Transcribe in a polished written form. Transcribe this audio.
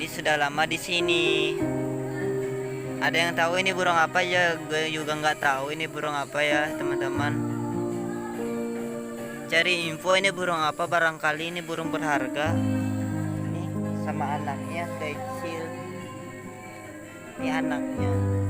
Ini sudah lama di sini. Ada yang tahu ini burung apa ya? Gue juga nggak tahu ini burung apa ya, teman-teman. Cari info ini burung apa, barangkali ini burung berharga. Ini sama anaknya kecil. Ini anaknya.